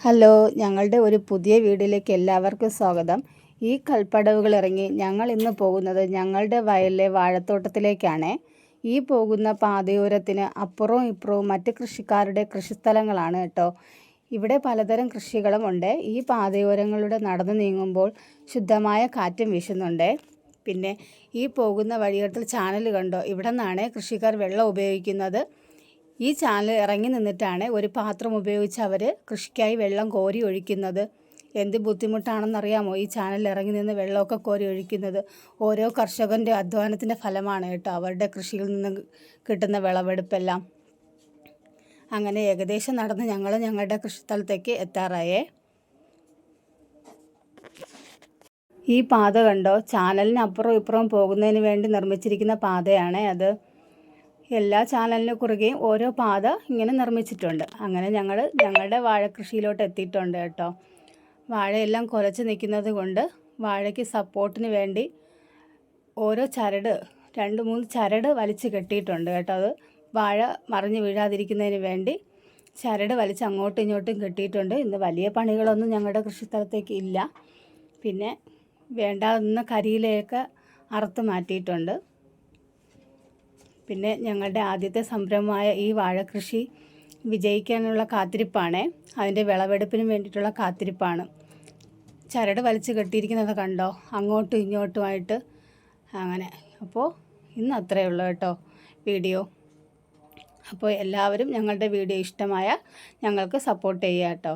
Hello, ഞങ്ങളുടെ ഒരു പുതിയ വീഡിയോയിലേക്ക് എല്ലാവർക്കും സ്വാഗതം. ഈ കൽപ്പടവുകൾ ഇറങ്ങി ഞങ്ങൾ ഇന്ന് പോകുന്നത് ഞങ്ങളുടെ വയലിലെ വാഴത്തോട്ടത്തിലേക്കാണ്. ഈ പോകുന്ന പാതയോരത്തിന് അപ്പുറവും ഇപ്പുറവും മറ്റ് കൃഷിക്കാരുടെ കൃഷിസ്ഥലങ്ങളാണ് കേട്ടോ. ഇവിടെ പലതരം കൃഷികളും ഉണ്ട്. ഈ പാതയോരങ്ങളിലൂടെ നടന്നു നീങ്ങുമ്പോൾ ശുദ്ധമായ കാറ്റും വീശുന്നുണ്ട്. പിന്നെ ഈ പോകുന്ന വഴിയോരത്തിൽ ചാനൽ കണ്ടോ, ഇവിടെ നിന്നാണ് കൃഷിക്കാർ വെള്ളം ഉപയോഗിക്കുന്നത്. ഈ ചാനൽ ഇറങ്ങി നിന്നിട്ടാണ് ഒരു പാത്രം ഉപയോഗിച്ച് അവർ കൃഷിക്കായി വെള്ളം കോരി ഒഴിക്കുന്നത്. എന്ത് ബുദ്ധിമുട്ടാണെന്നറിയാമോ ഈ ചാനൽ ഇറങ്ങി നിന്ന് വെള്ളമൊക്കെ കോരി ഒഴിക്കുന്നത്? ഓരോ കർഷകൻ്റെ അധ്വാനത്തിൻ്റെ ഫലമാണ് കേട്ടോ അവരുടെ കൃഷിയിൽ നിന്ന് കിട്ടുന്ന വിളവെടുപ്പെല്ലാം. അങ്ങനെ ഏകദേശം നടന്ന് ഞങ്ങൾ ഞങ്ങളുടെ കൃഷിസ്ഥലത്തേക്ക് എത്താറായേ. ഈ പാത കണ്ടോ, ചാനലിന് അപ്പുറവും ഇപ്പുറവും പോകുന്നതിന് വേണ്ടി നിർമ്മിച്ചിരിക്കുന്ന പാതയാണ് അത്. എല്ലാ ചാനലിന് കുറുകെയും ഓരോ പാത ഇങ്ങനെ നിർമ്മിച്ചിട്ടുണ്ട്. അങ്ങനെ ഞങ്ങൾ ഞങ്ങളുടെ വാഴക്കൃഷിയിലോട്ട് എത്തിയിട്ടുണ്ട് കേട്ടോ. വാഴയെല്ലാം കുലച്ച് നിൽക്കുന്നത് കൊണ്ട് വാഴയ്ക്ക് സപ്പോർട്ടിന് വേണ്ടി ഓരോ ചരട് 2-3 ചരട് വലിച്ച് കെട്ടിയിട്ടുണ്ട് കേട്ടോ. അത് വാഴ മറിഞ്ഞ് വീഴാതിരിക്കുന്നതിന് വേണ്ടി ചരട് വലിച്ച് അങ്ങോട്ടും ഇങ്ങോട്ടും കെട്ടിയിട്ടുണ്ട്. ഇന്ന് വലിയ പണികളൊന്നും ഞങ്ങളുടെ കൃഷിസ്ഥലത്തേക്ക് ഇല്ല. പിന്നെ വേണ്ടാവുന്ന കരിയിലയൊക്കെ അറുത്ത് മാറ്റിയിട്ടുണ്ട്. പിന്നെ ഞങ്ങളുടെ ആദ്യത്തെ സംരംഭമായ ഈ വാഴക്കൃഷി വിജയിക്കാനുള്ള കാത്തിരിപ്പാണ്. അതിൻ്റെ വിളവെടുപ്പിന് വേണ്ടിയിട്ടുള്ള കാത്തിരിപ്പാണ്. ചരട് വലിച്ച് കെട്ടിയിരിക്കുന്നത് കണ്ടോ, അങ്ങോട്ടും ഇങ്ങോട്ടുമായിട്ട്. അങ്ങനെ അപ്പോൾ ഇന്ന് അത്രയേ ഉള്ളൂ കേട്ടോ വീഡിയോ. അപ്പോൾ എല്ലാവരും ഞങ്ങളുടെ വീഡിയോ ഇഷ്ടമായ ഞങ്ങൾക്ക് സപ്പോർട്ട് ചെയ്യുക കേട്ടോ.